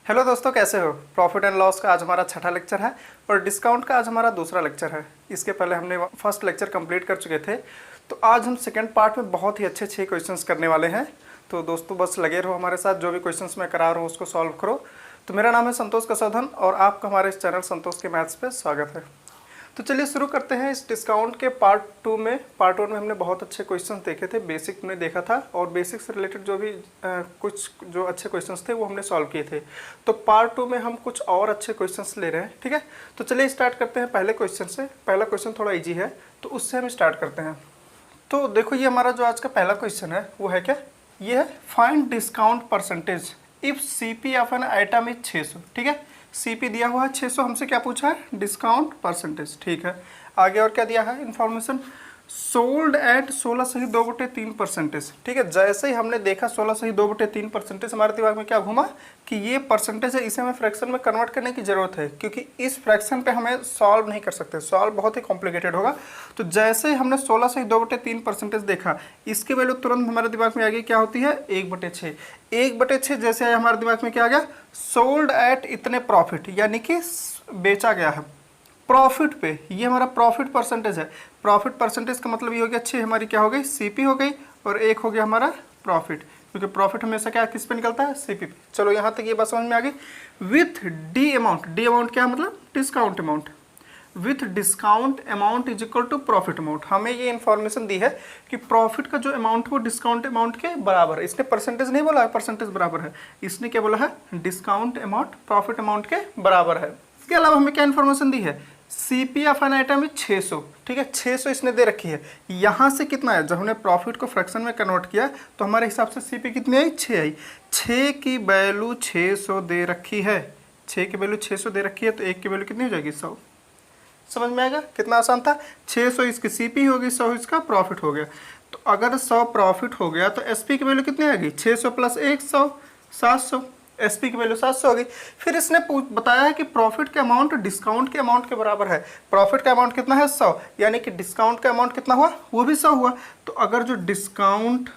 Hello दोस्तों, कैसे हो। प्रॉफिट एंड लॉस का आज हमारा छठा लेक्चर है और डिस्काउंट का आज हमारा दूसरा लेक्चर है। इसके पहले हमने फर्स्ट लेक्चर कंप्लीट कर चुके थे, तो आज हम सेकंड पार्ट में बहुत ही अच्छे 6 क्वेश्चंस करने वाले हैं। तो दोस्तों बस लगे रहो हमारे साथ, जो भी क्वेश्चंस मैं करा रहा हूँ उसको सॉल्व करो। तो मेरा नाम है संतोष कसौधन और आपका हमारे इस चैनल संतोष के मैथ्स पे स्वागत है। तो चलिए शुरू करते हैं इस डिस्काउंट के पार्ट 2 में। पार्ट 1 में हमने बहुत अच्छे क्वेश्चंस देखे थे, बेसिक में देखा था और बेसिक से रिलेटेड जो भी कुछ जो अच्छे क्वेश्चंस थे वो हमने सॉल्व किए थे। तो पार्ट 2 में हम कुछ और अच्छे क्वेश्चंस ले रहे हैं, ठीक है। तो चलिए स्टार्ट करते हैं पहले क्वेश्चन से। पहला क्वेश्चन थोड़ा ईजी है तो उससे हम स्टार्ट करते हैं। तो देखो ये हमारा जो आज का पहला क्वेश्चन है वो है क्या, ये है find discount percentage if CP of an item is 600, ठीक है। सीपी दिया हुआ है 600, हमसे क्या पूछा है, डिस्काउंट परसेंटेज, ठीक है। आगे और क्या दिया है इन्फॉर्मेशन, सोल्ड एट 16/2/3%, ठीक है। जैसे ही हमने देखा 16/2/3%, हमारे दिमाग में क्या घूमा कि ये परसेंटेज है, इसे हमें फ्रैक्शन में कन्वर्ट करने की जरूरत है, क्योंकि इस फ्रैक्शन पे हमें सॉल्व नहीं कर सकते, सॉल्व बहुत ही कॉम्प्लिकेटेड होगा। तो जैसे ही हमने 16/2/3% देखा, इसकी वैल्यू तुरंत हमारे दिमाग में आ गई, क्या होती है, 1/6। 1/6 जैसे आया हमारे दिमाग में क्या आ गया, सोल्ड एट इतने प्रॉफिट, यानी कि बेचा गया है प्रॉफिट पे। ये हमारा प्रॉफिट परसेंटेज है। प्रॉफिट परसेंटेज का मतलब ये हो गया 6 हमारी क्या हो गई, सीपी हो गई, और 1 हो गया हमारा प्रॉफिट, क्योंकि प्रॉफिट हमेशा क्या किस पे निकलता है, सीपी पे। चलो यहाँ तक ये बात समझ में आ गई। With the amount, the amount क्या मतलब, discount amount. With discount amount is equal to profit amount. हमें ये इन्फॉर्मेशन दी है कि प्रॉफिट का जो अमाउंट है वो डिस्काउंट अमाउंट के बराबर है। इसने परसेंटेज नहीं बोला है, परसेंटेज बराबर है, इसने क्या बोला है, डिस्काउंट अमाउंट प्रॉफिट अमाउंट के बराबर है। इसके अलावा हमें क्या इन्फॉर्मेशन दी है, CP of an item is 600, ठीक है। 600 इसने दे रखी है। यहाँ से कितना है, जब हमने प्रॉफिट को फ्रैक्शन में कन्वर्ट किया तो हमारे हिसाब से सीपी कितनी आई, 6 आई। 6 की वैल्यू 600 दे रखी है, 6 की वैल्यू 600 दे रखी है, तो 1 की वैल्यू कितनी हो जाएगी, 100। समझ में आएगा कितना आसान था। 600 इसकी सीपी होगी, 100 इसका प्रॉफिट हो गया। तो अगर 100 प्रॉफिट हो गया तो एसपी की वैल्यू कितनी आएगी, 600 प्लस 1 100, 700। एसपी की वैल्यू 700 होगी। फिर इसने बताया है कि प्रॉफिट के अमाउंट डिस्काउंट के अमाउंट के बराबर है। प्रॉफिट का अमाउंट कितना है, 100, यानी कि डिस्काउंट का अमाउंट कितना हुआ, वो भी 100 हुआ। तो अगर जो डिस्काउंट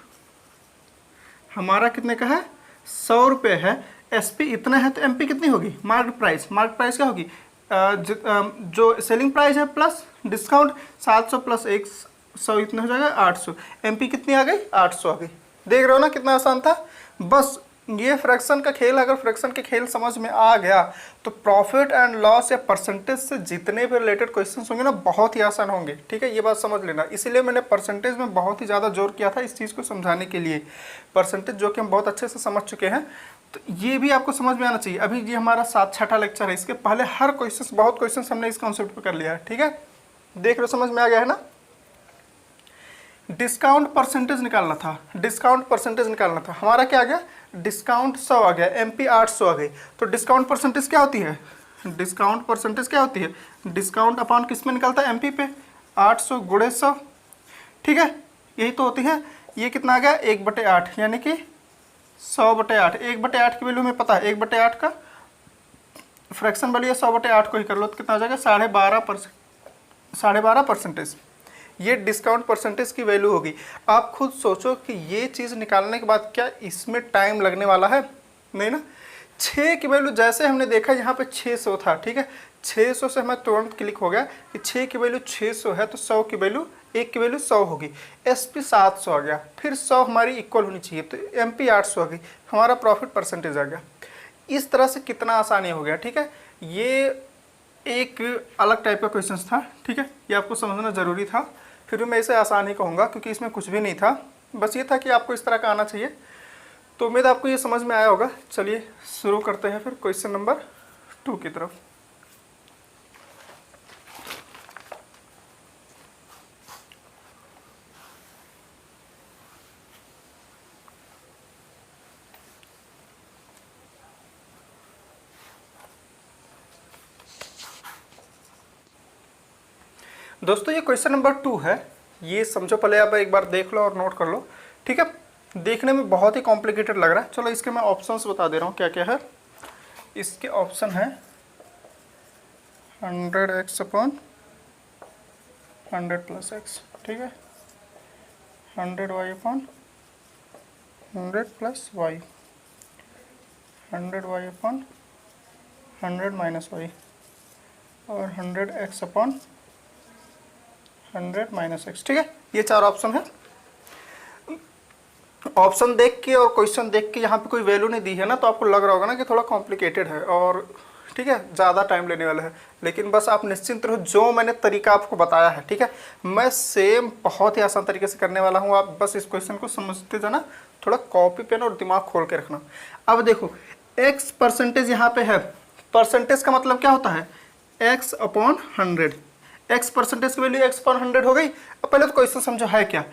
हमारा कितने का है, 100 रुपये है, एसपी इतना है, तो एमपी कितनी होगी, मार्केट प्राइस। मार्केट प्राइस क्या होगी, जो सेलिंग प्राइस है प्लस डिस्काउंट, 700 प्लस 100 इतना हो जाएगा 800। एमपी कितनी आ गई, 800 आ गई। देख रहे हो ना कितना आसान था। बस ये फ्रैक्शन का खेल, अगर फ्रैक्शन के खेल समझ में आ गया तो प्रॉफिट एंड लॉस या परसेंटेज से जितने भी रिलेटेड क्वेश्चंस होंगे ना, बहुत ही आसान होंगे, ठीक है। ये बात समझ लेना, इसीलिए मैंने परसेंटेज में बहुत ही ज़्यादा जोर किया था इस चीज़ को समझाने के लिए। परसेंटेज जो कि हम बहुत अच्छे से समझ चुके हैं, तो ये भी आपको समझ में आना चाहिए। अभी ये हमारा छठा लेक्चर है, इसके पहले हर क्वेश्चन, बहुत क्वेश्चन हमने इस कॉन्सेप्ट पर कर लिया है, ठीक है। देख लो समझ में आ गया है ना। डिस्काउंट परसेंटेज निकालना था, डिस्काउंट परसेंटेज निकालना था। हमारा क्या आ गया, डिस्काउंट 100 आ गया, एमपी 800 आ गई। तो डिस्काउंट परसेंटेज क्या होती है, डिस्काउंट परसेंटेज क्या होती है, डिस्काउंट अपॉन किस में निकलता है, एमपी पे। 800 गुणे 100, ठीक है, यही तो होती है। ये कितना आ गया, 1/8, यानी कि 100/8। 1/8 की वैल्यू हमें पता है, 1/8 का फ्रैक्शन वैल्यू 100/8 को ही कर लो तो कितना आ जाएगा, 12.5%। ये डिस्काउंट परसेंटेज की वैल्यू होगी। आप खुद सोचो कि ये चीज़ निकालने के बाद क्या इसमें टाइम लगने वाला है, नहीं ना। 6 की वैल्यू जैसे हमने देखा यहाँ पे 600 था, ठीक है। 600 से हमें तुरंत क्लिक हो गया कि 6 की वैल्यू 600 है, तो 100 की वैल्यू, 1 की वैल्यू 100 होगी। एसपी 700 आ गया, फिर 100 हमारी इक्वल होनी चाहिए, तो एमपी 800 आ गई, हमारा प्रॉफिट परसेंटेज आ गया। इस तरह से कितना आसानी हो गया, ठीक है। ये एक अलग टाइप का क्वेश्चन था, ठीक है, ये आपको समझना ज़रूरी था। फिर भी मैं इसे आसान ही कहूँगा क्योंकि इसमें कुछ भी नहीं था, बस ये था कि आपको इस तरह का आना चाहिए। तो उम्मीद आपको ये समझ में आया होगा। चलिए शुरू करते हैं फिर क्वेश्चन नंबर 2 की तरफ। दोस्तों ये क्वेश्चन नंबर 2 है, ये समझो, पहले आप एक बार देख लो और नोट कर लो, ठीक है। देखने में बहुत ही कॉम्प्लिकेटेड लग रहा है। चलो इसके मैं ऑप्शंस बता दे रहा हूँ क्या क्या है। इसके ऑप्शन है 100x/100 + x, ठीक है, 100y/100 + y, 100y upon 100 minus Y और 100x अपॉन 100 माइनस एक्स। ठीक है, ये 4 ऑप्शन है। ऑप्शन देख के और क्वेश्चन देख के यहाँ पे कोई वैल्यू नहीं दी है ना, तो आपको लग रहा होगा ना कि थोड़ा कॉम्प्लिकेटेड है और ठीक है ज़्यादा टाइम लेने वाला है, लेकिन बस आप निश्चिंत रहो, जो मैंने तरीका आपको बताया है ठीक है मैं सेम बहुत ही आसान तरीके से करने वाला हूँ। आप बस इस क्वेश्चन को समझते जाना, थोड़ा कॉपी पेन और दिमाग खोल के रखना। अब देखो x परसेंटेज यहाँ पे है, परसेंटेज का मतलब क्या होता है x अपॉन 100, x परसेंटेज की वैल्यू x अपॉन 100 हो गई। अब पहले तो क्वेश्चन समझो है क्या,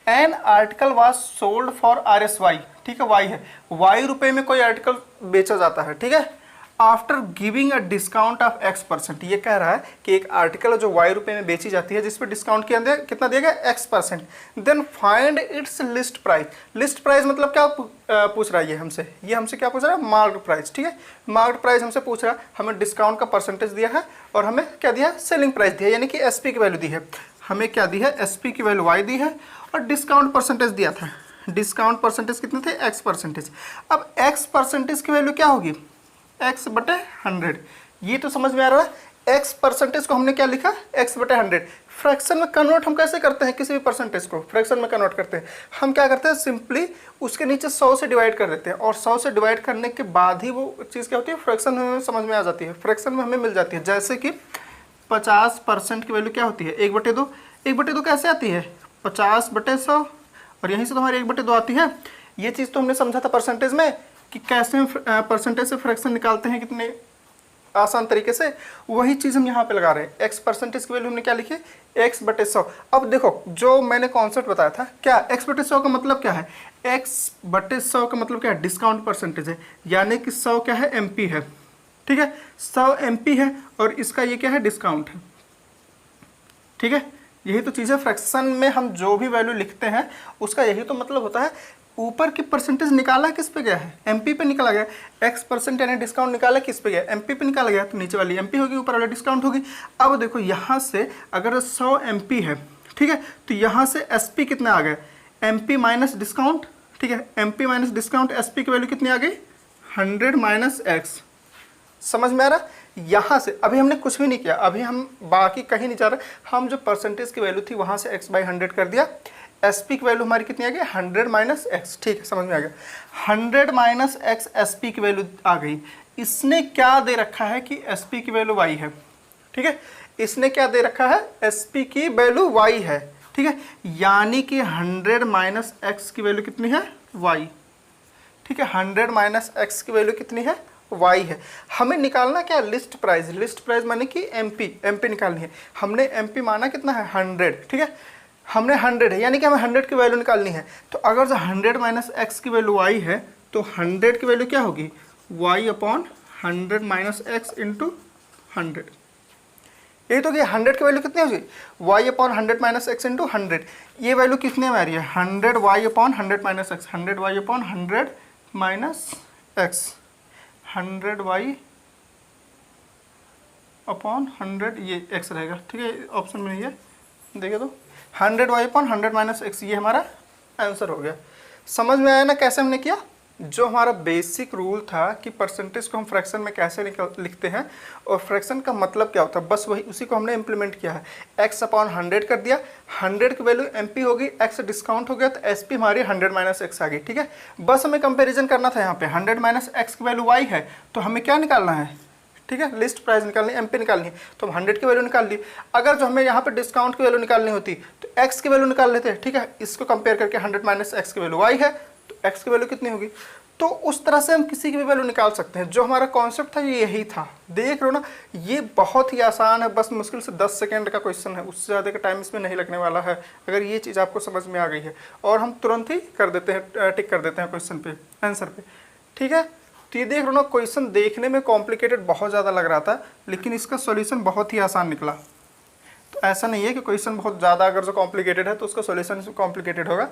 an article was sold for RSY, ठीक है y है, y रुपए में कोई आर्टिकल बेचा जाता है ठीक है, after giving a discount of x%। ये कह रहा है कि एक आर्टिकल जो y रुपए में बेची जाती है जिस पे डिस्काउंट कितना दिया गया x%, then find its list price. List price मतलब क्या पूछ रहा है ये हमसे क्या पूछ रहा है, मार्क्ड प्राइस। ठीक है, मार्क्ड प्राइस हमसे पूछ रहा है, हमें डिस्काउंट का परसेंटेज दिया है और हमें क्या दिया है, सेलिंग प्राइस दिया है, यानी कि SP की वैल्यू दी है। हमें क्या दी है, SP की वैल्यू y दी है और डिस्काउंट परसेंटेज दिया था। डिस्काउंट परसेंटेज कितने थे, x%। अब x% की वैल्यू क्या होगी, x/100। ये तो समझ में आ रहा है। x परसेंटेज को हमने क्या लिखा, x/100। फ्रैक्शन में कन्वर्ट हम कैसे करते हैं, किसी भी परसेंटेज को फ्रैक्शन में कन्वर्ट करते हैं, हम क्या करते हैं, सिंपली उसके नीचे 100 से डिवाइड कर देते हैं और 100 से डिवाइड करने के बाद ही वो चीज़ क्या होती है, फ्रैक्शन में समझ में आ जाती है, फ्रैक्शन में हमें मिल जाती है। जैसे कि 50% की वैल्यू क्या होती है, 1/2। 1/2 कैसे आती है, 50/100 और यहीं से तुम्हारी 1/2 आती है। ये चीज़ तो हमने समझा था परसेंटेज में कि कैसे परसेंटेज से फ्रैक्शन निकालते हैं, कितने आसान तरीके से, वही चीज़ हम यहाँ पे लगा रहे हैं। x परसेंटेज की वैल्यू हमने क्या लिखी, x/100। अब देखो जो मैंने कॉन्सेप्ट बताया था, क्या x/100 का मतलब क्या है, x/100 का मतलब क्या है, डिस्काउंट परसेंटेज है, यानी कि 100 क्या है, MP है। ठीक है, 100 MP है और इसका ये क्या है, डिस्काउंट है। ठीक है, यही तो चीज़ है, फ्रैक्शन में हम जो भी वैल्यू लिखते हैं उसका यही तो मतलब होता है। ऊपर की परसेंटेज निकाला किस पे गया है, MP पे निकाला गया। x% यानी डिस्काउंट निकाला किस पे गया, MP पे निकाला गया, तो नीचे वाली MP होगी, ऊपर वाली डिस्काउंट होगी। अब देखो यहाँ से अगर 100 MP है ठीक है, तो यहाँ से SP कितना आ गया, MP माइनस डिस्काउंट। ठीक है, MP माइनस डिस्काउंट, SP की वैल्यू कितनी आ गई, 100 माइनस x। समझ में आ रहा, यहाँ से अभी हमने कुछ भी नहीं किया, अभी हम बाकी कहीं नहीं जा रहे, हम जो परसेंटेज की वैल्यू थी वहाँ से x/100 कर दिया। SP की वैल्यू हमारी कितनी आ गई, 100 माइनस x। ठीक है, समझ में आ गया, 100 माइनस x SP की वैल्यू आ गई। इसने क्या दे रखा है कि SP की वैल्यू y है। ठीक है, इसने क्या दे रखा है, SP की वैल्यू y है। ठीक है, यानी कि 100 माइनस x की वैल्यू कितनी है, y। ठीक है, 100 माइनस x की वैल्यू कितनी है, y है। हमें निकालना क्या, लिस्ट प्राइस। लिस्ट प्राइस माने कि MP निकालनी है। हमने MP माना कितना है, 100। ठीक है, हमने 100 है, यानी कि हमें 100 की वैल्यू निकालनी है। तो अगर जो 100 माइनस x की वैल्यू y है, तो 100 की वैल्यू क्या होगी, y upon 100 minus x into 100। यही तो कि 100 की वैल्यू कितनी होगी, y upon 100 minus x into 100। ये वैल्यू कितने में आ रही है, 100y upon 100 minus x, 100y upon 100 minus x, 100y upon 100, ये x रहेगा। ठीक है, ऑप्शन में नहीं है, देखिए तो 100y अपॉन 100 माइनस x, ये हमारा आंसर हो गया। समझ में आया ना कैसे हमने किया, जो हमारा बेसिक रूल था कि परसेंटेज को हम फ्रैक्शन में कैसे लिखते हैं और फ्रैक्शन का मतलब क्या होता है, बस वही उसी को हमने इम्प्लीमेंट किया है। x अपॉन 100 कर दिया, 100 की वैल्यू MP होगी, x डिस्काउंट हो गया तो SP हमारी 100 माइनस x आ गई। ठीक है, बस हमें कंपेरिजन करना था। यहाँ पे 100 माइनस x की वैल्यू y है, तो हमें क्या निकालना है, ठीक है, लिस्ट प्राइस निकालनी है, MP निकालनी है, तो हम 100 की वैल्यू निकाल ली। अगर जो हमें यहाँ पे डिस्काउंट की वैल्यू निकालनी होती तो x की वैल्यू निकाल लेते हैं। ठीक है, इसको कंपेयर करके 100 माइनस x की वैल्यू y है, तो x की वैल्यू कितनी होगी, तो उस तरह से हम किसी की भी वैल्यू निकाल सकते हैं। जो हमारा कॉन्सेप्ट था ये यही था, देख रहे हो ना, ये बहुत ही आसान है, बस मुश्किल से 10 सेकेंड का क्वेश्चन है, उससे ज़्यादा का टाइम इसमें नहीं लगने वाला है। अगर ये चीज़ आपको समझ में आ गई है और हम तुरंत ही कर देते हैं, टिक कर देते हैं क्वेश्चन पे, आंसर पे। ठीक है, तो ये देख रहे हो ना, क्वेश्चन देखने में कॉम्प्लिकेटेड बहुत ज़्यादा लग रहा था, लेकिन इसका सॉल्यूशन बहुत ही आसान निकला। तो ऐसा नहीं है कि क्वेश्चन बहुत ज़्यादा अगर जो कॉम्प्लिकेटेड है तो उसका सॉल्यूशन कॉम्प्लिकेटेड होगा,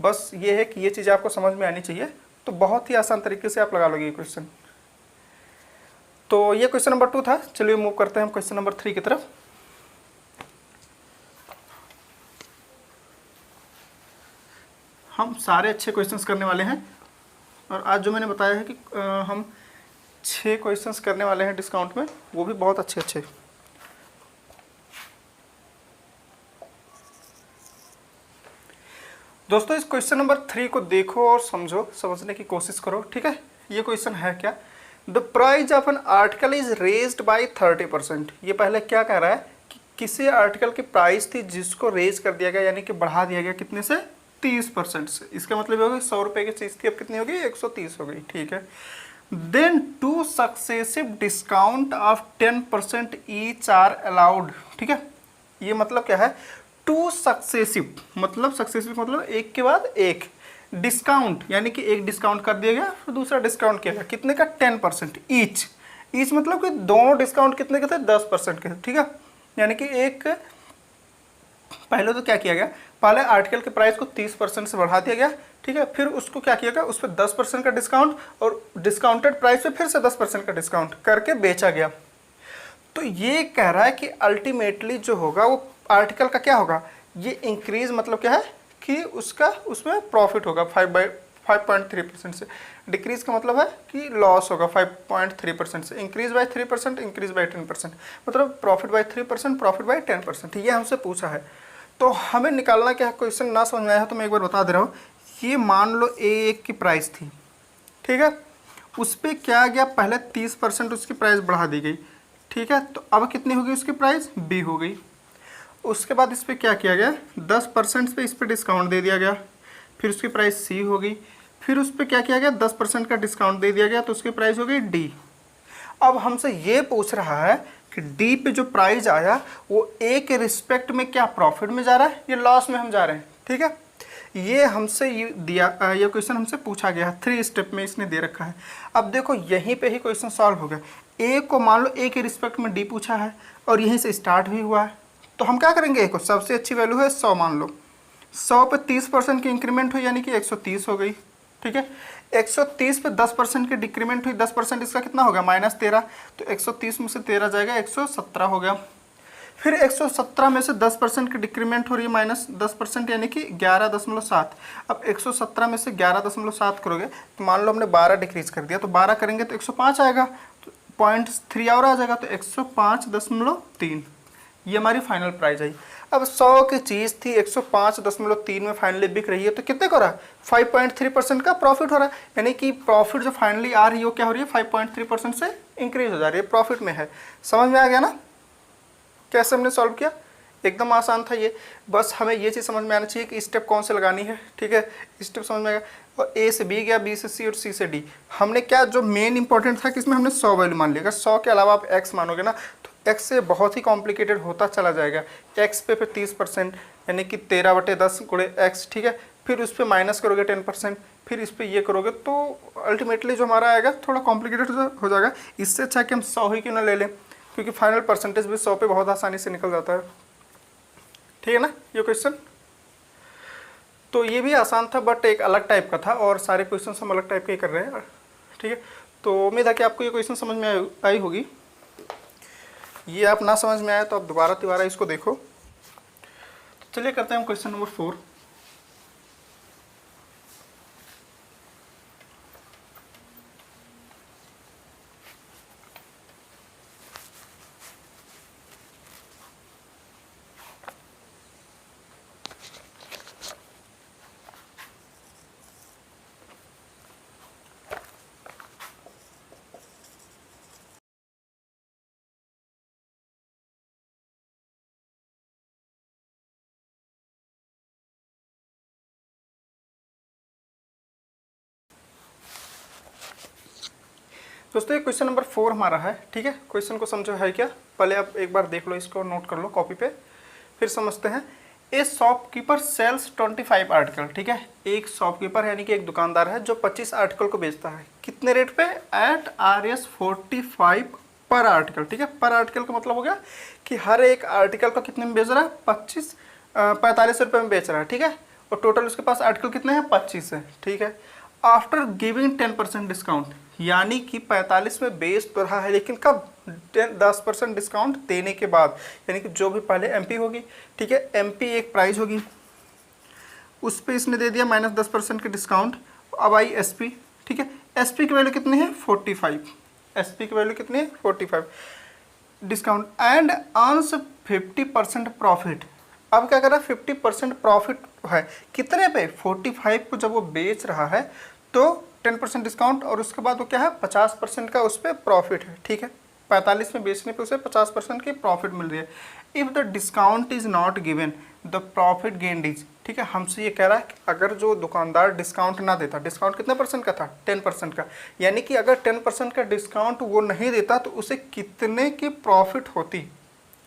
बस ये है कि ये चीज़ आपको समझ में आनी चाहिए, तो बहुत ही आसान तरीके से आप लगा लोगे ये क्वेश्चन। तो ये क्वेश्चन नंबर 2 था। चलिए मूव करते हैं हम क्वेश्चन नंबर 3 की तरफ। हम सारे अच्छे क्वेश्चंस करने वाले हैं और आज जो मैंने बताया है कि हम 6 क्वेश्चंस करने वाले हैं डिस्काउंट में, वो भी बहुत अच्छे अच्छे। दोस्तों इस क्वेश्चन नंबर 3 को देखो और समझो, समझने की कोशिश करो, ठीक है। ये क्वेश्चन है क्या, the price of an article is raised bye 30%। ये पहले क्या कह रहा है कि किसी आर्टिकल की प्राइस थी जिसको रेज कर दिया गया, यानी कि बढ़ा दिया गया, कितने से, 30% से। इसका मतलब होगा 100 रुपये की चीज़ थी, अब कितनी होगी, 130 हो गई, ठीक है। Then 2 successive discount of 10% each are allowed, ठीक है। ये मतलब क्या है, 2 सक्सेसिव मतलब एक के बाद एक डिस्काउंट, यानी कि एक डिस्काउंट कर दिया गया फिर दूसरा डिस्काउंट किया गया, कितने का, 10% ईच। ईच मतलब कि दोनों डिस्काउंट कितने के थे, 10% के थे, ठीक है। यानी कि एक पहले तो क्या किया गया, पहले आर्टिकल के प्राइस को 30% से बढ़ा दिया गया, ठीक है। फिर उसको क्या किया गया, उस पर 10% का डिस्काउंट और डिस्काउंटेड प्राइस पे फिर से 10% का डिस्काउंट करके बेचा गया। तो ये कह रहा है कि अल्टीमेटली जो होगा वो आर्टिकल का क्या होगा, ये इंक्रीज मतलब क्या है कि उसका उसमें प्रॉफिट होगा 5.3% से। डिक्रीज का मतलब है कि लॉस होगा 5.3% से। इंक्रीज बाय 3%, इंक्रीज बाय 10%, मतलब प्रॉफिट बाय 3%, प्रॉफिट बाय 10%। ये हमसे पूछा है, तो हमें निकालना क्या है। क्वेश्चन ना समझ में आया है तो मैं एक बार बता दे रहा हूँ। ये मान लो A1 की प्राइस थी, ठीक है, उस पर क्या गया, पहले 30% उसकी प्राइस बढ़ा दी गई, ठीक है। तो अब कितनी होगी उसकी प्राइस, B हो गई। उसके बाद इस पर क्या किया गया, 10% पे इस पर डिस्काउंट दे दिया गया, फिर उसकी प्राइस C हो गई। फिर उस पर क्या किया गया, 10% का डिस्काउंट दे दिया गया, तो उसकी प्राइस हो गई D। अब हमसे ये पूछ रहा है कि D पे जो प्राइस आया वो A के रिस्पेक्ट में क्या प्रॉफिट में जा रहा है, ये लॉस में हम जा रहे हैं, ठीक है। ये हमसे ये ये क्वेश्चन हमसे पूछा गया है, 3 स्टेप में इसने दे रखा है। अब देखो यहीं पे ही क्वेश्चन सॉल्व हो गया। A को मान लो A के रिस्पेक्ट में D पूछा है और यहीं से स्टार्ट भी हुआ है, तो हम क्या करेंगे, A को सबसे अच्छी वैल्यू है 100 मान लो, 100 पे 30% की इंक्रीमेंट हुई यानी कि 130 हो गई, ठीक है। 130 पे 10% की डिक्रीमेंट हुई, 10% इसका कितना होगा, -13, तो 130 में से 13 जाएगा, 117 हो गया। फिर 117 में से 10% की डिक्रीमेंट हो रही है, -10% यानी कि 11.7। अब 117 में से 11.7 करोगे तो मान लो हमने 12 डिक्रीज कर दिया, तो 12 करेंगे तो 105 आएगा, तो 0.3 और आ जाएगा, तो 105.3। ये हमारी फाइनल प्राइस आई। अब 100 की चीज़ थी, 105.3 में फाइनली बिक रही है, तो कितने को रहा है, 5.3% का प्रॉफिट हो रहा है। यानी कि प्रॉफिट जो फाइनली आ रही है वो क्या हो रही है, 5.3% से इंक्रीज हो जा रही है, प्रॉफिट में है। समझ में आ गया ना कैसे हमने सॉल्व किया, एकदम आसान था ये। बस हमें ये चीज़ समझ में आना चाहिए कि स्टेप कौन से लगानी है, ठीक है। स्टेप समझ में आएगा, और A से B गया, B से C और C से D। हमने क्या, जो मेन इंपॉर्टेंट था कि इसमें हमने 100 वैल्यू मान लिया। अगर 100 के अलावा आप X मानोगे ना तो X से बहुत ही कॉम्प्लिकेटेड होता चला जाएगा। X पे फिर 30% यानी कि 13/10 गुणे X, ठीक है। फिर उस पर माइनस करोगे 10%, फिर इस पर ये करोगे तो अल्टीमेटली जो हमारा आएगा थोड़ा कॉम्प्लिकेटेड हो जाएगा। इससे अच्छा कि हम 100 ही क्यों ना ले लें, क्योंकि फाइनल परसेंटेज भी 100 पे बहुत आसानी से निकल जाता है, ठीक है ना ये क्वेश्चन। तो ये भी आसान था बट एक अलग टाइप का था, और सारे क्वेश्चन हम अलग टाइप के ही कर रहे हैं, ठीक है। तो उम्मीद है कि आपको ये क्वेश्चन समझ में आई होगी। ये आप ना समझ में आए तो आप दोबारा इसको देखो। तो चलिए करते हैं हम क्वेश्चन नंबर 4। दोस्तों ये क्वेश्चन नंबर 4 हमारा है, ठीक है। क्वेश्चन को समझो है क्या, पहले आप एक बार देख लो, इसको नोट कर लो कॉपी पे, फिर समझते हैं। ए शॉपकीपर सेल्स 25 आर्टिकल, ठीक है। एक शॉपकीपर यानी कि एक दुकानदार है जो 25 आर्टिकल को बेचता है, कितने रेट पे, एट Rs 45 पर आर्टिकल, ठीक है। पर आर्टिकल का मतलब हो गया कि हर एक आर्टिकल को कितने में बेच रहा है, 45 रुपये में बेच रहा है, ठीक है। और टोटल उसके पास आर्टिकल कितने हैं, 25 है, ठीक है। आफ्टर गिविंग 10% डिस्काउंट, यानी कि 45 में बेच तो रहा है लेकिन कब, 10% डिस्काउंट देने के बाद, यानी कि जो भी पहले MP होगी, ठीक है, MP एक प्राइस होगी, उस पर इसने दे दिया -10% के डिस्काउंट। अब आई SP, ठीक है। SP की वैल्यू कितनी है, 45, SP की वैल्यू कितनी है 45, डिस्काउंट एंड अर्न्स 50% प्रॉफिट। अब क्या कर रहा है 50% प्रॉफिट है कितने पे 45 को जब वो बेच रहा है तो 10% डिस्काउंट और उसके बाद वो क्या है 50% का उस पर प्रॉफिट है। ठीक है 45 में बेचने पे उसे 50% की प्रॉफिट मिल रही है। If the discount is not given the profit gained is, ठीक है हमसे ये कह रहा है कि अगर जो दुकानदार डिस्काउंट ना देता, डिस्काउंट कितने परसेंट का था 10% का, यानी कि अगर 10% का डिस्काउंट वो नहीं देता तो उसे कितने की प्रॉफिट होती।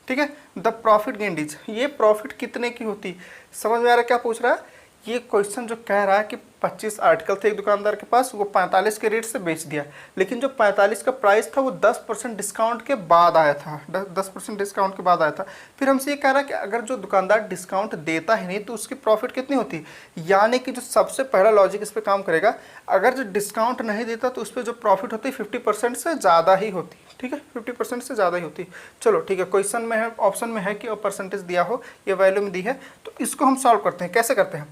ठीक है द प्रॉफिट गेन्ड इज, ये प्रॉफिट कितने की होती। समझ में आ रहा है क्या पूछ रहा है। ये क्वेश्चन जो कह रहा है कि 25 आर्टिकल थे एक दुकानदार के पास, वो 45 के रेट से बेच दिया, लेकिन जो 45 का प्राइस था वो 10% डिस्काउंट के बाद आया था, 10% डिस्काउंट के बाद आया था। फिर हमसे ये कह रहा है कि अगर जो दुकानदार डिस्काउंट देता ही नहीं तो उसकी प्रॉफिट कितनी होती। यानी कि जो सबसे पहला लॉजिक इस पर काम करेगा, अगर जो डिस्काउंट नहीं देता तो उस पर जो प्रॉफिट होती 50% से ज़्यादा ही होती। ठीक है 50% से ज़्यादा ही होती। चलो ठीक है क्वेश्चन में है, ऑप्शन में है कि परसेंटेज दिया हो या वैल्यू में दी है, तो इसको हम सॉल्व करते हैं। कैसे करते हैं,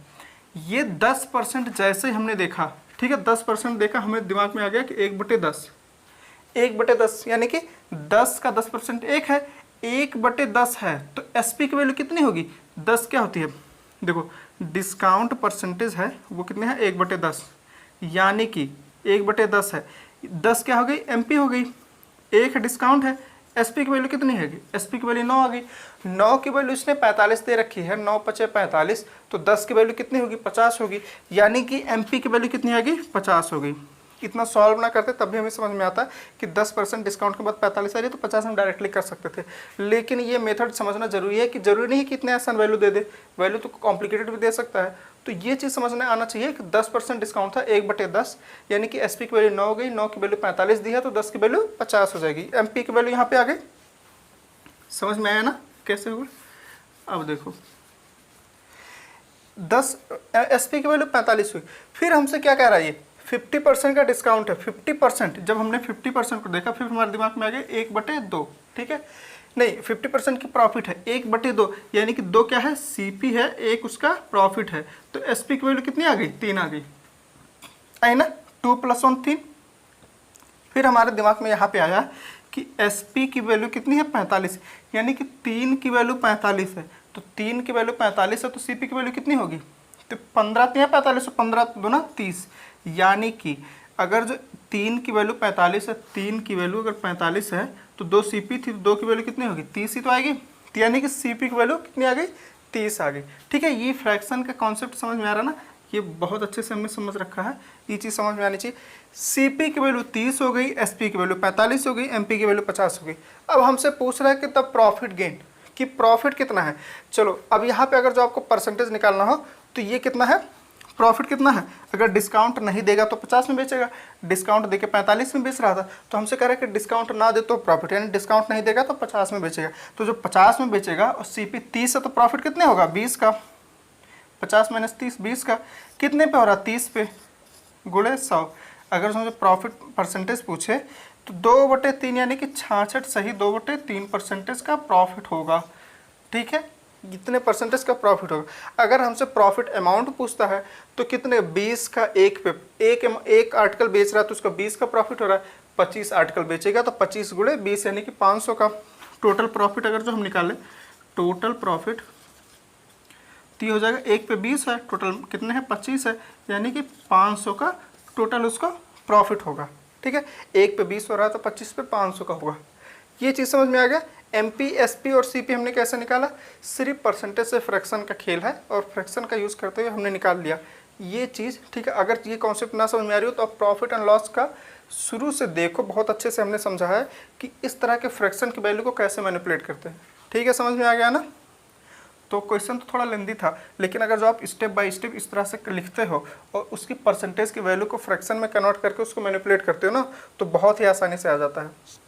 ये 10% जैसे हमने देखा, ठीक है 10% देखा, हमें दिमाग में आ गया कि 1/10, 1/10 यानी कि 10 का 10% एक है, 1/10 है तो SP की वैल्यू कितनी होगी 10 क्या होती है। देखो डिस्काउंट परसेंटेज है वो कितने हैं 1/10, यानी कि 1/10 है, 10 क्या हो गई MP हो गई, एक डिस्काउंट है, SP की वैल्यू कितनी है, SP की वैल्यू 9 आ गई। 9 की वैल्यू इसने 45 दे रखी है, 9 × 5 = 45, तो 10 की वैल्यू कितनी होगी 50 होगी, यानी कि MP की वैल्यू कितनी आ गई 50 हो गई। इतना सॉल्व ना करते तब भी हमें समझ में आता कि 10% डिस्काउंट के बाद 45 आ रही है तो 50 हम डायरेक्टली कर सकते थे, लेकिन ये मेथड समझना जरूरी है कि जरूरी नहीं है कि इतने आसान वैल्यू दे दे, वैल्यू तो कॉम्प्लिकेटेड भी दे सकता है। तो ये चीज़ समझने आना चाहिए कि 10% डिस्काउंट था 1/10, यानी कि SP की वैल्यू 9 हो गई, 9 की वैल्यू 45 दी है तो 10 की वैल्यू 50 हो जाएगी, MP की वैल्यू यहाँ पे आ गई। समझ में आया ना कैसे होगा। अब देखो 10 SP की वैल्यू 45 हुई, फिर हमसे क्या कह रहा है ये 50% का डिस्काउंट है। 50% जब हमने 50% को देखा फिर हमारे दिमाग में आ गया 1/2, ठीक है नहीं 50% की प्रॉफिट है 1/2, यानी कि 2 क्या है CP है, 1 उसका प्रॉफिट है, तो SP की वैल्यू कितनी आ गई 3 आ गई, आई ना 2 + 1 3। फिर हमारे दिमाग में यहाँ पे आया कि SP की वैल्यू कितनी है 45, यानी कि 3 की वैल्यू 45 है, तो 3 की वैल्यू 45 है तो CP की वैल्यू कितनी होगी, तो 15 3 45, 15 2 30, यानी कि अगर जो 3 की वैल्यू 45 है, 3 की वैल्यू अगर 45 है तो 2 CP थी, तो 2 की वैल्यू कितनी होगी 30 ही तो आएगी, तो यानी कि CP की वैल्यू कितनी आ गई 30 आ गई। ठीक है ये फ्रैक्शन का कॉन्सेप्ट समझ में आ रहा ना, ये बहुत अच्छे से हमने समझ रखा है, ये चीज़ समझ में आनी चाहिए। CP की वैल्यू 30 हो गई, SP की वैल्यू 45 हो गई, MP की वैल्यू 50 हो गई। अब हमसे पूछ रहा है कि तब प्रॉफिट गेन कि प्रॉफिट कितना है। चलो अब यहाँ पे अगर जो आपको परसेंटेज निकालना हो तो ये कितना है प्रॉफिट कितना है, अगर डिस्काउंट नहीं देगा तो 50 में बेचेगा, डिस्काउंट देके 45 में बेच रहा था, तो हमसे कह रहा है कि डिस्काउंट ना दे तो प्रॉफिट, यानी डिस्काउंट नहीं देगा तो 50 में बेचेगा, तो जो 50 में बेचेगा और CP 30 है तो प्रॉफिट कितने होगा 20 का, 50 - 30 20 का, कितने पे हो रहा 30 पे गुणे 100। अगर मुझे प्रॉफिट परसेंटेज पूछे तो 2/3 यानी कि 66 सही 2/3% का प्रॉफिट होगा। ठीक है कितने परसेंटेज का प्रॉफिट होगा। अगर हमसे प्रॉफिट अमाउंट पूछता है तो कितने 20 का, एक पे एक आर्टिकल बेच रहा है तो उसका 20 का प्रॉफिट हो रहा है, 25 आर्टिकल बेचेगा तो 25 × 20 यानी कि 500 का टोटल प्रॉफिट। अगर जो हम निकालें टोटल प्रॉफिट तो ये हो जाएगा, एक पे 20 है टोटल कितने हैं 25 है, यानी कि 500 का टोटल उसका प्रॉफिट होगा। ठीक है एक पे 20 हो रहा है तो 25 पे 500 का होगा। ये चीज़ समझ में आ गया। MP SP और CP हमने कैसे निकाला, सिर्फ परसेंटेज से फ्रैक्शन का खेल है और फ्रैक्शन का यूज़ करते हुए हमने निकाल लिया ये चीज़। ठीक है अगर ये कॉन्सेप्ट ना समझ में आ रही हो तो आप प्रॉफिट एंड लॉस का शुरू से देखो, बहुत अच्छे से हमने समझा है कि इस तरह के फ्रैक्शन की वैल्यू को कैसे मैनिपुलेट करते हैं। ठीक है समझ में आ गया ना। तो क्वेश्चन तो थोड़ा लेंदी था, लेकिन अगर जो आप स्टेप बाय स्टेप इस तरह से लिखते हो और उसकी परसेंटेज की वैल्यू को फ्रैक्शन में कन्वर्ट करके उसको मैनिपुलेट करते हो ना, तो बहुत ही आसानी से आ जाता है।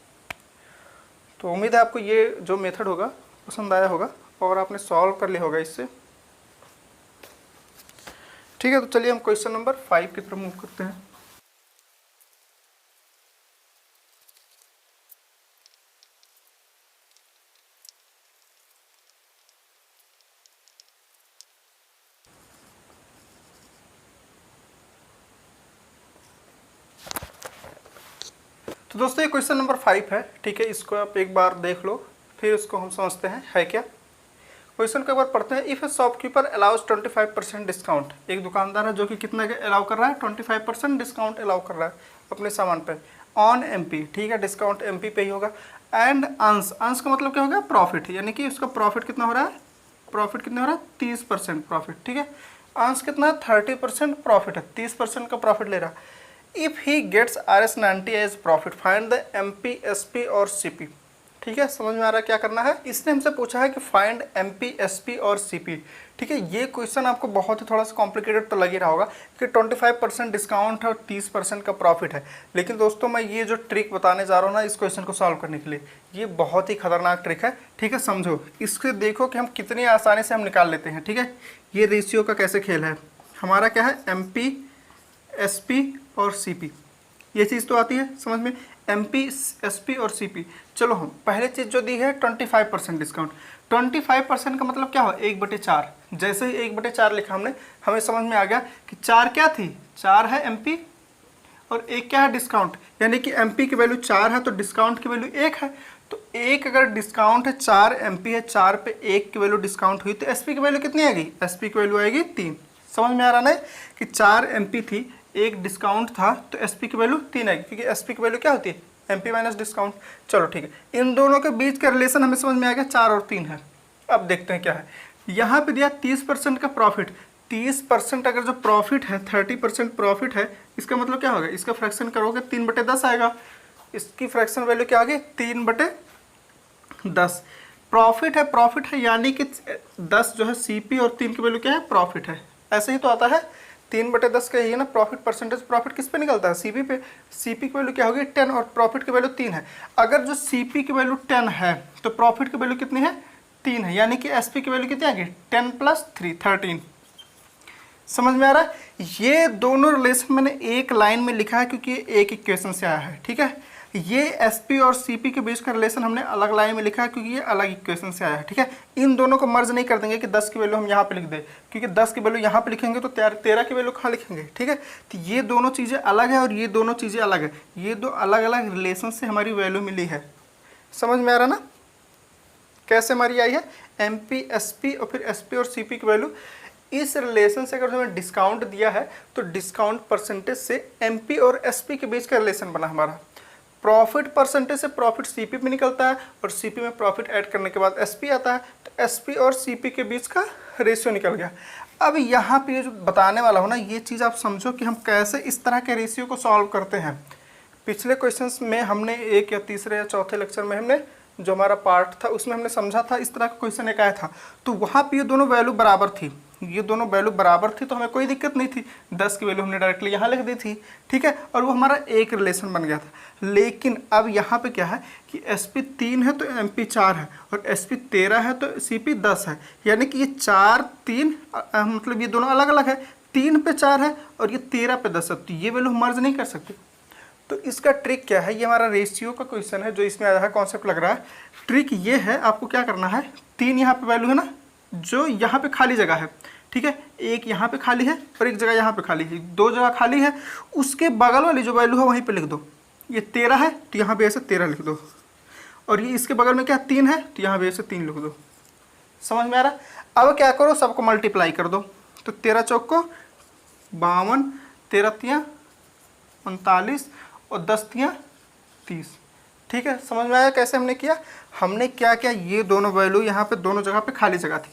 तो उम्मीद है आपको ये जो मेथड होगा पसंद आया होगा और आपने सॉल्व कर लिया होगा इससे। ठीक है तो चलिए हम क्वेश्चन नंबर 5 की तरफ मूव करते हैं। तो दोस्तों ये क्वेश्चन नंबर 5 है, ठीक है। इसको आप एक बार देख लो, फिर उसको हम समझते हैं है क्या। क्वेश्चन को एक बार पढ़ते हैं। If A shopkeeper allows 25% discount, एक दुकानदार है जो कि कितना अलाउ कर रहा है, 25% डिस्काउंट अलाउ कर रहा है अपने सामान पे ऑन एमपी, ठीक है, डिस्काउंट एमपी पे ही होगा। एंड अंश, अंश का मतलब क्या होगा, प्रॉफिट, यानी कि उसका प्रॉफिट कितना हो रहा है, प्रॉफिट कितना हो रहा है, 30% प्रॉफिट, ठीक है। अंश कितना, 30% प्रॉफिट है, 30% का प्रॉफिट ले रहा है। If he gets RS90 as profit find the MP, SP और CP, ठीक है। समझ में आ रहा है क्या करना है। इसने हमसे पूछा है कि फाइंड MP, SP और CP, ठीक है। ये क्वेश्चन आपको बहुत ही थोड़ा सा कॉम्प्लिकेटेड तो लग ही रहा होगा कि 25% डिस्काउंट है और 30% का प्रॉफिट है, लेकिन दोस्तों मैं ये जो ट्रिक बताने जा रहा हूँ ना इस क्वेश्चन को सॉल्व करने के लिए, ये बहुत ही खतरनाक ट्रिक है, ठीक है। समझो, इससे देखो कि हम कितनी आसानी से हम निकाल लेते हैं, ठीक है। ये रेशियो का कैसे खेल है, हमारा क्या है, MP, SP और CP, ये चीज़ तो आती है समझ में, MP, SP और CP। चलो हम पहले चीज़ जो दी है 25% डिस्काउंट, 25% का मतलब क्या हो, 1/4। जैसे ही 1/4 लिखा हमने, हमें समझ में आ गया कि 4 क्या थी, 4 है MP और 1 क्या है डिस्काउंट, यानी कि MP की वैल्यू 4 है तो डिस्काउंट की वैल्यू 1 है। तो 1 अगर डिस्काउंट है, 4 MP है, 4 पे 1 की वैल्यू डिस्काउंट हुई तो SP की वैल्यू कितनी आएगी, SP की वैल्यू आएगी 3। समझ में आ रहा ना कि 4 MP थी, 1 डिस्काउंट था तो SP की वैल्यू 3 आएगी, क्योंकि SP की वैल्यू क्या होती है, MP माइनस डिस्काउंट। चलो ठीक है, इन दोनों के बीच का रिलेशन हमें समझ में आ गया, 4 और 3 है। अब देखते हैं क्या है, यहाँ पे दिया 30% का प्रॉफिट। 30% अगर जो प्रॉफिट है, 30% प्रॉफिट है, इसका मतलब क्या होगा, इसका फ्रैक्शन करोगे 3/10 आएगा, इसकी फ्रैक्शन वैल्यू क्या आ गई, 3/10। प्रॉफिट है यानी कि 10 जो है CP और 3 की वैल्यू क्या है, प्रॉफिट है, ऐसे ही तो आता है 3/10 का, ये ना प्रॉफिट परसेंटेज, प्रॉफिट किस पे निकलता है, CP पे। CP की वैल्यू क्या होगी, 10 और प्रॉफिट की वैल्यू 3 है। अगर जो CP की वैल्यू 10 है तो प्रॉफिट की वैल्यू कितनी है, 3 है, यानी कि SP की वैल्यू कितनी आ गई, 10 + 3 13। समझ में आ रहा है। ये दोनों रिलेशन मैंने एक लाइन में लिखा है क्योंकि एक इक्वेशन से आया है, ठीक है। ये SP और CP के बीच का रिलेशन हमने अलग लाइन में लिखा है क्योंकि ये अलग इक्वेशन से आया है, ठीक है। इन दोनों को मर्ज नहीं कर देंगे कि 10 की वैल्यू हम यहाँ पे लिख दें, क्योंकि 10 की वैल्यू यहाँ पे लिखेंगे तो 13 की वैल्यू कहाँ लिखेंगे, ठीक है। तो ये दोनों चीज़ें अलग है और ये दोनों चीज़ें अलग है, ये दो अलग अलग रिलेशन से हमारी वैल्यू मिली है। समझ में आ रहा ना कैसे हमारी आई है, MP, SP और फिर SP और CP की वैल्यू। इस रिलेशन से अगर हमें डिस्काउंट दिया है तो डिस्काउंट परसेंटेज से MP और SP के बीच का रिलेशन बना हमारा। प्रॉफिट परसेंटेज से प्रॉफिट CP में निकलता है और CP में प्रॉफिट ऐड करने के बाद SP आता है, तो SP और CP के बीच का रेशियो निकल गया। अब यहाँ पे जो बताने वाला हो ना, ये चीज़ आप समझो कि हम कैसे इस तरह के रेशियो को सॉल्व करते हैं। पिछले क्वेश्चंस में हमने एक या तीसरे या चौथे लेक्चर में हमने जो हमारा पार्ट था उसमें हमने समझा था, इस तरह का क्वेश्चन एक आया था, तो वहाँ पे ये दोनों वैल्यू बराबर थी, ये दोनों वैल्यू बराबर थी तो हमें कोई दिक्कत नहीं थी, 10 की वैल्यू हमने डायरेक्टली यहाँ लिख दी थी, ठीक है, और वो हमारा एक रिलेशन बन गया था। लेकिन अब यहाँ पे क्या है कि SP 3 है तो MP 4 है और SP 13 है तो CP 10 है, यानी कि ये 4 3 मतलब ये दोनों अलग अलग है, 3 पे 4 है और ये 13 पे 10 है, तो ये वैल्यू हम मर्ज नहीं कर सकते। तो इसका ट्रिक क्या है, ये हमारा रेशियो का क्वेश्चन है जो इसमें आया है, कॉन्सेप्ट लग रहा है। ट्रिक ये है, आपको क्या करना है, 3 यहाँ पे वैल्यू है ना, जो यहाँ पे खाली जगह है, ठीक है, एक यहाँ पे खाली है और एक जगह यहाँ पे खाली है, 2 जगह खाली है, उसके बगल वाली जो वैल्यू है वहीं पे लिख दो। ये 13 है तो यहाँ पे ऐसे 13 लिख दो, और ये इसके बगल में क्या 3 है तो यहाँ पे ऐसे 3 लिख दो। समझ में आ रहा। अब क्या करो, सबको मल्टीप्लाई कर दो, तो 13 चौक को 52, 13 तियाँ 39 और 10 तियाँ 30, ठीक है। समझ में आया कैसे हमने किया, हमने क्या किया, ये दोनों वैल्यू यहाँ पे दोनों जगह पे खाली जगह थी,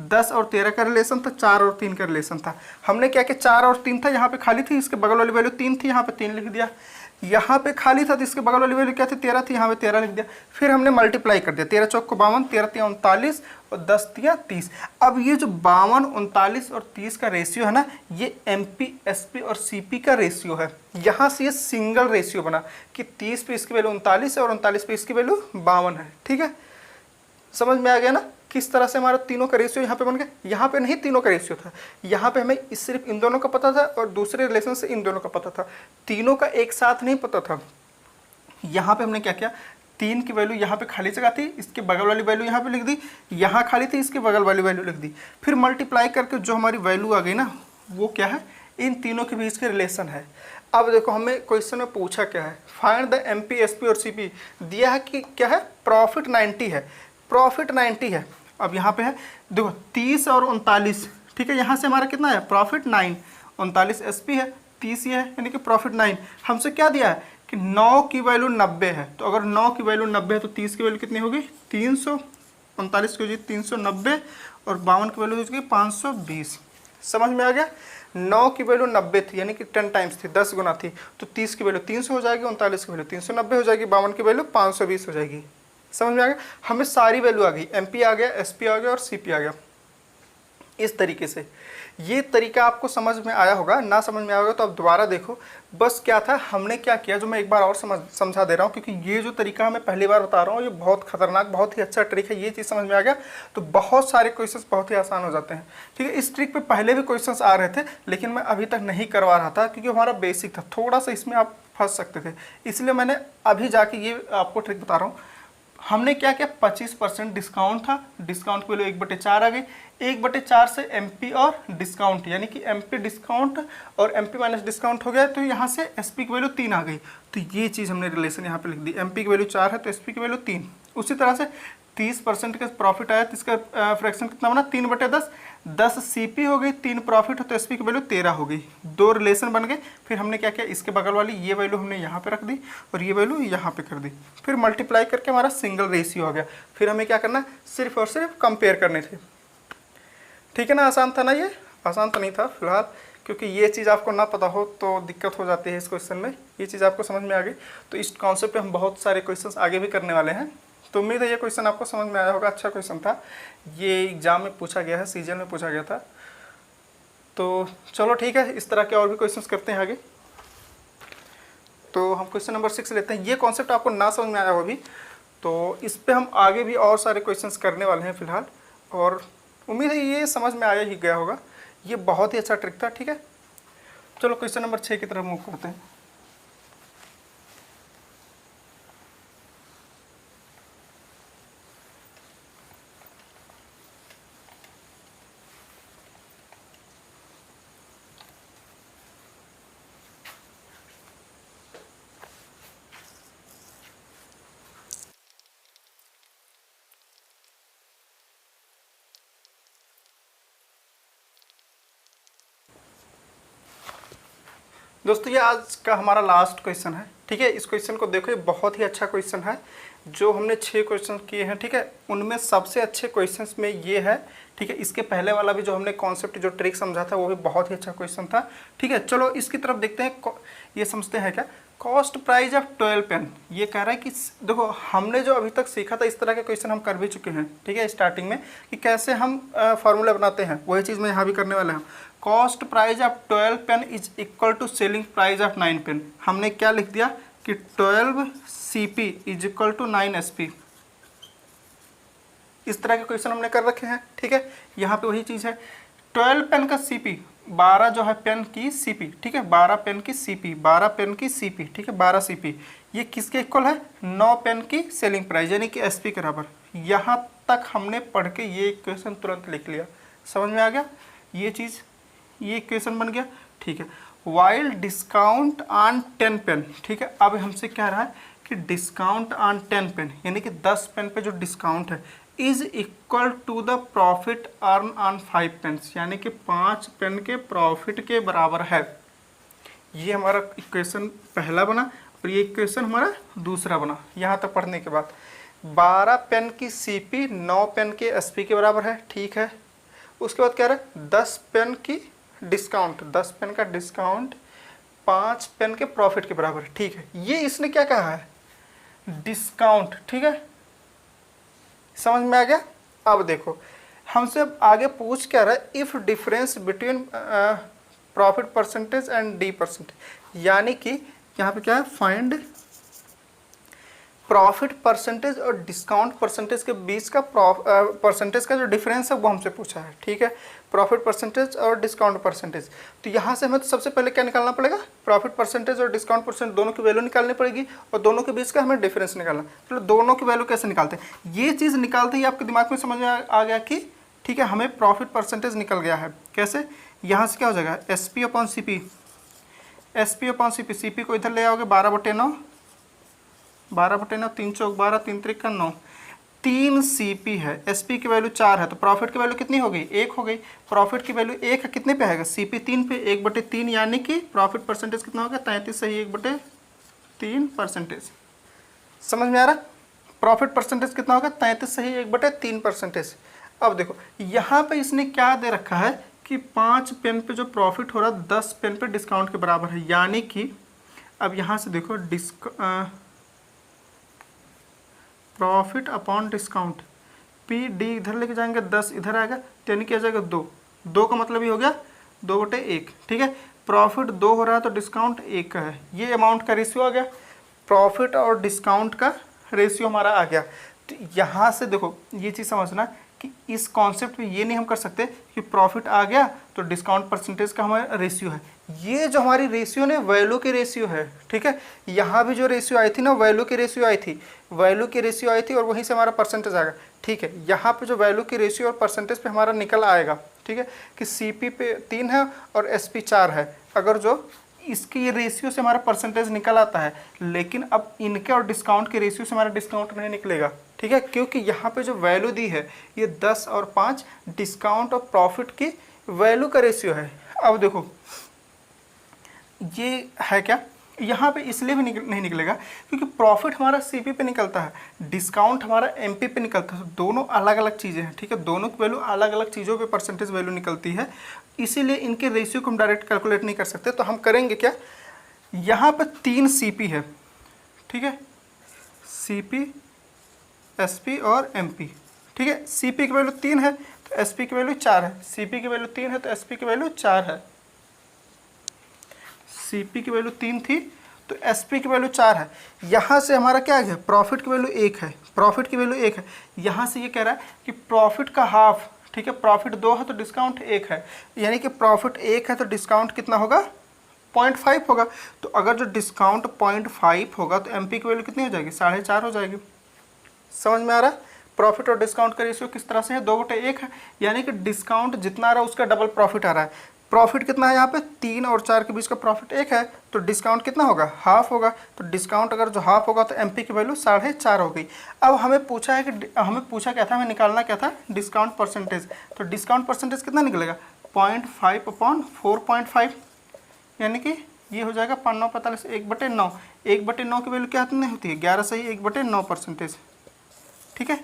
10 और 13 का रिलेशन था, 4 और 3 का रिलेशन था। हमने क्या किया, 4 और 3 था, यहाँ पे खाली थी, इसके बगल वाली वैल्यू 3 थी, यहाँ पे 3 लिख दिया। यहाँ पे खाली था तो इसके बगल वाली वैल्यू क्या थी, 13 थी, यहाँ पे 13 लिख दिया। फिर हमने मल्टीप्लाई कर दिया, 13 चौक को 52, 13 तियाँ 39 और 10 तियाँ 30। अब ये जो 52, 39 और 30 का रेशियो है ना, ये MP, SP और CP का रेशियो है। यहाँ से ये सिंगल रेशियो बना कि 30 पे इसकी वैल्यू 39 है और 39 पे इसकी वैल्यू 52 है, ठीक है। समझ में आ गया ना किस तरह से हमारा तीनों का रेशियो यहाँ पे बन गया। यहाँ पे नहीं तीनों का रेशियो था, यहाँ पे हमें सिर्फ इन दोनों का पता था और दूसरे रिलेशन से इन दोनों का पता था, तीनों का एक साथ नहीं पता था। यहाँ पे हमने क्या किया, 3 की वैल्यू यहाँ पे खाली जगह थी, इसके बगल वाली वैल्यू यहाँ पे लिख दी, यहाँ खाली थी, इसके बगल वाली वैल्यू लिख दी। फिर मल्टीप्लाई करके जो हमारी वैल्यू आ गई ना, वो क्या है, इन तीनों के बीच के रिलेशन है। अब देखो हमें क्वेश्चन में पूछा क्या है, फाइंड द एमपी एसपी और सीपी। दिया है कि क्या है, प्रॉफिट 90 है, प्रॉफिट 90 है। अब यहाँ पे है देखो 30 और 39, ठीक है, यहाँ से हमारा कितना है, प्रॉफिट 9, 39 एसपी है, 30 ये है, यानी कि प्रॉफिट 9। हमसे क्या दिया है कि 9 की वैल्यू 90 है, तो अगर 9 की वैल्यू 90 है तो 30 की वैल्यू कितनी होगी, 300, 39 की हो जाएगी 390 और 52 की वैल्यू हो जाएगी 520। समझ में आ गया। 9 की वैल्यू 90 थी, यानी कि 10 टाइम्स थी, 10 गुना थी, तो 30 की वैल्यू 300 हो जाएगी, 39 की वैल्यू 390 हो जाएगी, 52 की वैल्यू 520 हो जाएगी। समझ में आ गया। हमें सारी वैल्यू आ गई, एमपी आ गया, एसपी आ गया और सीपी आ गया। इस तरीके से ये तरीका आपको समझ में आया होगा, ना समझ में आया होगा तो आप दोबारा देखो। बस क्या था, हमने क्या किया, जो मैं एक बार और समझा दे रहा हूँ, क्योंकि ये जो तरीका मैं पहली बार बता रहा हूँ ये बहुत खतरनाक, बहुत ही अच्छा ट्रिक है। ये चीज़ समझ में आ गया तो बहुत सारे क्वेश्चंस बहुत ही आसान हो जाते हैं। ठीक है, इस ट्रिक पे पहले भी क्वेश्चंस आ रहे थे, लेकिन मैं अभी तक नहीं करवा रहा था क्योंकि हमारा बेसिक था, थोड़ा सा इसमें आप फंस सकते थे, इसलिए मैंने अभी जाके ये आपको ट्रिक बता रहा हूँ। हमने क्या किया, 25% डिस्काउंट था, डिस्काउंट की वैल्यू 1/4 आ गई, 1/4 से एमपी और डिस्काउंट, यानी कि एमपी डिस्काउंट और एमपी माइनस डिस्काउंट हो गया, तो यहाँ से एसपी की वैल्यू 3 आ गई। तो ये चीज़ हमने रिलेशन यहाँ पे लिख दी, एमपी की वैल्यू 4 है तो एसपी की वैल्यू 3। उसी तरह से 30% का प्रॉफिट आया तो इसका फ्रैक्शन कितना बना, 3/10, 10 सीपी हो गई, 3 प्रॉफिट तो एसपी की वैल्यू 13 हो गई, 2 रिलेशन बन गए। फिर हमने क्या किया, इसके बगल वाली ये वैल्यू हमने यहाँ पे रख दी और ये वैल्यू यहाँ पे कर दी, फिर मल्टीप्लाई करके हमारा सिंगल रेशियो आ गया। फिर हमें क्या करना, सिर्फ और सिर्फ कंपेयर करने थे। ठीक है ना, आसान था ना, ये आसान तो नहीं था फिलहाल, क्योंकि ये चीज़ आपको ना पता हो तो दिक्कत हो जाती है इस क्वेश्चन में। ये चीज़ आपको समझ में आ गई तो इस कॉन्सेप्ट पे हम बहुत सारे क्वेश्चंस आगे भी करने वाले हैं। तो उम्मीद है ये क्वेश्चन आपको समझ में आया होगा, अच्छा क्वेश्चन था, ये एग्जाम में पूछा गया है, सीजन में पूछा गया था। तो चलो ठीक है, इस तरह के और भी क्वेश्चंस करते हैं आगे। तो हम क्वेश्चन नंबर 6 लेते हैं। ये कॉन्सेप्ट आपको ना समझ में आया हो अभी, तो इस पर हम आगे भी और सारे क्वेश्चंस करने वाले हैं फिलहाल, और उम्मीद है ये समझ में आया ही गया होगा। ये बहुत ही अच्छा ट्रिक था। ठीक है, चलो क्वेश्चन नंबर 6 की तरफ मूव करते हैं। दोस्तों ये आज का हमारा लास्ट क्वेश्चन है। ठीक है, इस क्वेश्चन को देखो, ये बहुत ही अच्छा क्वेश्चन है। जो हमने 6 क्वेश्चन किए हैं, ठीक है, उनमें सबसे अच्छे क्वेश्चंस में ये है। ठीक है, इसके पहले वाला भी जो हमने कॉन्सेप्ट जो ट्रिक समझा था वो भी बहुत ही अच्छा क्वेश्चन था। ठीक है, चलो इसकी तरफ देखते हैं। ये समझते हैं क्या, कॉस्ट प्राइस ऑफ 12 पेन। ये कह रहा है कि देखो हमने जो अभी तक सीखा था इस तरह के क्वेश्चन हम कर भी चुके हैं। ठीक है, स्टार्टिंग में कि कैसे हम फार्मूला बनाते हैं, वही चीज़ मैं यहाँ भी करने वाला हूँ। Cost price of 12 pen is equal to selling price of 9 pen. हमने क्या लिख दिया कि 12 CP is equal to 9 SP। इस तरह के क्वेश्चन हमने कर रखे हैं। ठीक है, यहाँ पे वही चीज़ है, 12 पेन का CP, 12 जो है पेन की CP, ठीक है, 12 पेन की CP, 12 पेन की CP, ठीक है, 12 CP, ये किसके इक्वल है, 9 पेन की सेलिंग प्राइस यानी कि SP के बराबर। यहाँ तक हमने पढ़ के ये इक्वेशन तुरंत लिख लिया। समझ में आ गया ये चीज़, ये इक्वेशन बन गया। ठीक है, वाइल डिस्काउंट ऑन 10 पेन। ठीक है, अब हमसे कह रहा है कि डिस्काउंट ऑन 10 पेन यानी कि 10 पेन पे जो डिस्काउंट है is equal to the profit earn on 5 pens, यानी कि 5 पेन के प्रॉफिट के बराबर है। ये हमारा इक्वेशन पहला बना और ये इक्वेशन हमारा दूसरा बना। यहाँ तक पढ़ने के बाद 12 पेन की CP 9 पेन के SP के बराबर है। ठीक है, उसके बाद कह रहा है 10 पेन की डिस्काउंट, 10 पेन का डिस्काउंट 5 पेन के प्रॉफिट के बराबर है। ठीक है, ये इसने क्या कहा है, डिस्काउंट। ठीक है, समझ में आ गया। अब देखो हमसे आगे पूछ क्या रहा है, if difference between profit percentage and D percentage, यानी कि यहाँ पे क्या है, फाइंड प्रॉफिट परसेंटेज और डिस्काउंट परसेंटेज के बीच का परसेंटेज का जो डिफरेंस है वो हमसे पूछा है। ठीक है, प्रॉफिट परसेंटेज और डिस्काउंट परसेंटेज। तो यहाँ से हमें तो सबसे पहले क्या निकालना पड़ेगा, प्रॉफिट परसेंटेज और डिस्काउंट परसेंटेज दोनों की वैल्यू निकालनी पड़ेगी और दोनों के बीच का हमें डिफरेंस निकालना। तो दोनों की वैल्यू कैसे निकालते हैं, ये चीज़ निकालते ही आपके दिमाग में समझ में आ गया कि ठीक है हमें प्रॉफिट परसेंटेज निकल गया है। कैसे, यहाँ से क्या हो जाएगा, SP/CP, SP upon CP, CP को इधर ले आओगे 12/9, 12/9, 3 चौक 12, 3 त्रिक 9, 3 CP है, SP की वैल्यू 4 है, तो प्रॉफिट की वैल्यू कितनी हो गई? 1 हो गई। प्रॉफिट की वैल्यू 1 है, कितने पे आएगा? CP 3 पे, 1/3, यानी कि प्रॉफिट परसेंटेज कितना होगा? 33 सही 1/3%। समझ में आ रहा? प्रॉफिट परसेंटेज कितना होगा? 33 सही 1/3%। अब देखो यहाँ पे इसने क्या दे रखा है कि 5 पेन पे जो प्रॉफिट हो रहा है 10 पेन पे डिस्काउंट के बराबर है, यानी कि अब यहाँ से देखो प्रॉफिट अपॉन डिस्काउंट, PD इधर लेके जाएंगे, 10 इधर आएगा, तो यानी क्या जाएगा? 2 का मतलब ये हो गया 2/1, ठीक है। प्रॉफिट 2 हो रहा है तो डिस्काउंट 1 का है, ये अमाउंट का रेशियो आ गया, प्रॉफिट और डिस्काउंट का रेशियो हमारा आ गया। तो यहाँ से देखो ये चीज़ समझना कि इस कॉन्सेप्ट में ये नहीं हम कर सकते कि प्रॉफिट आ गया तो डिस्काउंट परसेंटेज का हमारा रेशियो है, ये जो हमारी रेशियो ने वैल्यू की रेशियो है, ठीक है। यहाँ भी जो रेशियो आई थी ना, वैल्यू की रेशियो आई थी, वैल्यू की रेशियो आई थी और वहीं से हमारा परसेंटेज आएगा, ठीक है। यहाँ पे जो वैल्यू की रेशियो और परसेंटेज पे हमारा निकल आएगा, ठीक है, कि CP पे 3 है और SP 4 है, अगर जो इसकी ये रेशियो से हमारा परसेंटेज निकल आता है, लेकिन अब इनके और डिस्काउंट के रेशियो से हमारा डिस्काउंट नहीं निकलेगा, ठीक है, क्योंकि यहाँ पे जो वैल्यू दी है ये 10 और 5 डिस्काउंट और प्रॉफिट की वैल्यू का रेशियो है। अब देखो ये है क्या, यहाँ पे इसलिए भी नहीं निकलेगा क्योंकि प्रॉफिट हमारा CP पे निकलता है, डिस्काउंट हमारा MP पे निकलता है, तो दोनों अलग अलग चीज़ें हैं, ठीक है, दोनों की वैल्यू अलग अलग चीज़ों पे परसेंटेज वैल्यू निकलती है, इसीलिए इनके रेशियो को हम डायरेक्ट कैलकुलेट नहीं कर सकते। तो हम करेंगे क्या, यहाँ पर 3 CP है, ठीक है, CP, SP और MP, ठीक है। CP की वैल्यू 3 है तो SP की वैल्यू 4 है, CP की वैल्यू 3 है तो SP की वैल्यू 4 है, CP की वैल्यू 3 थी तो SP की वैल्यू 4 है। यहाँ से हमारा क्या है, प्रॉफिट की वैल्यू 1 है, प्रॉफिट की वैल्यू 1 है, यहाँ से ये कह रहा है कि प्रॉफिट का हाफ, ठीक है, प्रॉफिट 2 है तो डिस्काउंट 1 है, यानी कि प्रॉफिट 1 है तो डिस्काउंट कितना होगा? 0.5 होगा। तो अगर जो डिस्काउंट 0.5 होगा तो MP की वैल्यू कितनी हो जाएगी? 4.5 हो जाएगी। समझ में आ रहा है? प्रॉफिट और डिस्काउंट का रेशियो किस तरह से है? 2/1 है, यानी कि डिस्काउंट जितना आ रहा है उसका डबल प्रॉफिट आ रहा है। प्रॉफिट कितना है यहाँ पे? 3 और 4 के बीच का प्रॉफिट 1 है, तो डिस्काउंट कितना होगा? हाफ होगा। तो डिस्काउंट अगर जो हाफ होगा तो MP की वैल्यू 4.5 हो गई। अब हमें पूछा है कि हमें पूछा क्या था, हमें निकालना क्या था? Discount percentage. तो डिस्काउंट परसेंटेज कितना निकलेगा? 0.5 अपॉन 4.5, यानी कि ये हो जाएगा 5×9 = 1/9। 1/9 की वैल्यू क्या होती है? 11 सही 1/9%, ठीक है।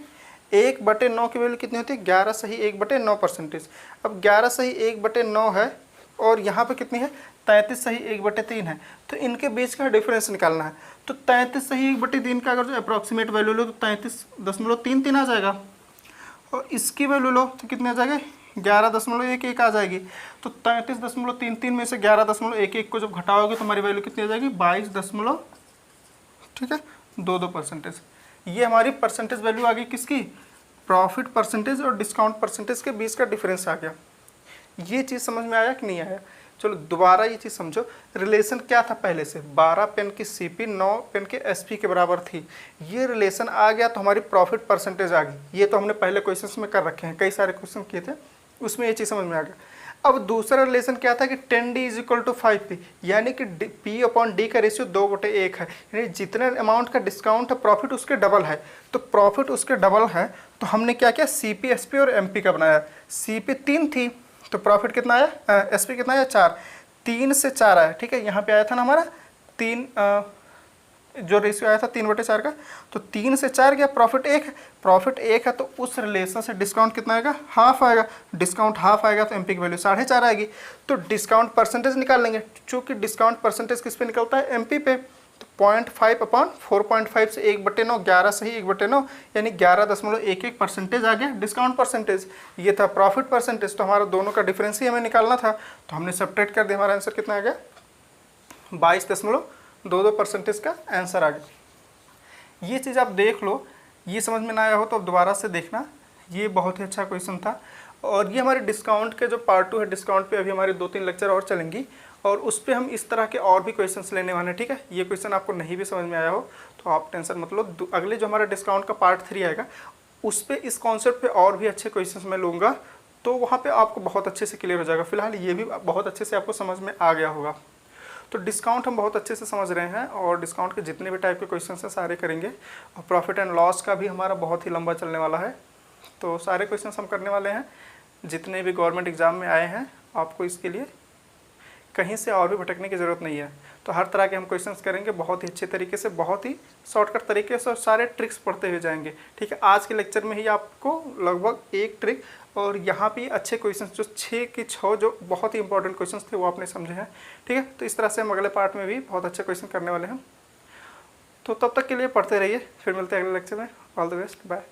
1/9 की वैल्यू कितनी होती है? 11 सही 1/9%। अब 11 सही 1/9 है और यहाँ पे कितनी है? 33 सही 1/3 है, तो इनके बीच का डिफरेंस निकालना है। तो 33 सही 1/3 का अगर जो अप्रॉक्सीमेट वैल्यू लो तो 33.33 आ जाएगा, और इसकी वैल्यू लो तो कितने आ जाएगा? 11.11 आ जाएगी। तो 33.33 में से 11.11 को जब घटाओगे तो हमारी वैल्यू कितनी आ जाएगी? 22, ठीक है, 22%। ये हमारी परसेंटेज वैल्यू आ गई किसकी? प्रॉफिट परसेंटेज और डिस्काउंट परसेंटेज के बीच का डिफरेंस आ गया। ये चीज़ समझ में आया कि नहीं आया? चलो दोबारा ये चीज़ समझो, रिलेशन क्या था पहले से? 12 पेन की CP 9 पेन के SP के बराबर थी, ये रिलेशन आ गया तो हमारी प्रॉफिट परसेंटेज आ गई। ये तो हमने पहले क्वेश्चंस में कर रखे हैं, कई सारे क्वेश्चन किए थे, उसमें ये चीज़ समझ में आ गया। अब दूसरा रिलेशन क्या था कि 10D = 5P, यानी कि P/D का रेशियो 2/1 है, यानी जितने अमाउंट का डिस्काउंट है प्रॉफिट उसके डबल है। तो प्रॉफिट उसके डबल है तो हमने क्या किया? CP, SP और MP का बनाया। CP 3 थी तो प्रॉफिट कितना आया? SP कितना आया? 4। 3 से 4 आया, ठीक है, यहाँ पे आया था ना हमारा 3, जो रेशियो आया था 3/4 का, तो 3 से 4 गया, प्रॉफिट 1 है, प्रॉफिट 1 है तो उस रिलेशन से डिस्काउंट कितना आएगा? हाफ आएगा। डिस्काउंट हाफ आएगा तो MP की वैल्यू 4.5 आएगी। तो डिस्काउंट परसेंटेज निकाल लेंगे, चूँकि डिस्काउंट परसेंटेज किस पे निकलता है? MP पे। तो 0.5 अपॉन 4.5 से 1/9, 11 सही 1/9, यानी 11.11% आ गया डिस्काउंट परसेंटेज। ये था प्रॉफिट परसेंटेज। तो हमारा दोनों का डिफरेंस ही हमें निकालना था, तो हमने सब्ट्रैक्ट कर दिया, हमारा आंसर कितना आ गया? 22.22% का आंसर आ गया। ये चीज़ आप देख लो, ये समझ में ना आया हो तो अब दोबारा से देखना, ये बहुत ही अच्छा क्वेश्चन था। और ये हमारे डिस्काउंट के जो पार्ट 2 है, डिस्काउंट पे अभी हमारे 2-3 लेक्चर और चलेंगी और उस पर हम इस तरह के और भी क्वेश्चंस लेने वाले हैं, ठीक है। ये क्वेश्चन आपको नहीं भी समझ में आया हो तो आप टेंशन मत लो, अगले जो हमारा डिस्काउंट का पार्ट 3 आएगा उस पर इस कॉन्सेप्ट पे और भी अच्छे क्वेश्चंस मैं लूँगा, तो वहाँ पे आपको बहुत अच्छे से क्लियर हो जाएगा। फिलहाल ये भी बहुत अच्छे से आपको समझ में आ गया होगा। तो डिस्काउंट हम बहुत अच्छे से समझ रहे हैं और डिस्काउंट के जितने भी टाइप के क्वेश्चन हैं सारे करेंगे। और प्रॉफिट एंड लॉस का भी हमारा बहुत ही लंबा चलने वाला है। तो सारे क्वेश्चन हम करने वाले हैं जितने भी गवर्नमेंट एग्ज़ाम में आए हैं। आपको इसके लिए कहीं से और भी भटकने की ज़रूरत नहीं है। तो हर तरह के हम क्वेश्चंस करेंगे बहुत ही अच्छे तरीके से, बहुत ही शॉर्टकट तरीके से, और सारे ट्रिक्स पढ़ते हुए जाएंगे। ठीक है, आज के लेक्चर में ही आपको लगभग एक ट्रिक और यहाँ पे अच्छे क्वेश्चंस जो 6 के 6 जो बहुत ही इंपॉर्टेंट क्वेश्चंस थे वो आपने समझे हैं। ठीक है, तो इस तरह से हम अगले पार्ट में भी बहुत अच्छे क्वेश्चन करने वाले हैं। तो तब तक के लिए पढ़ते रहिए, फिर मिलते हैं अगले लेक्चर में। All the best, bye.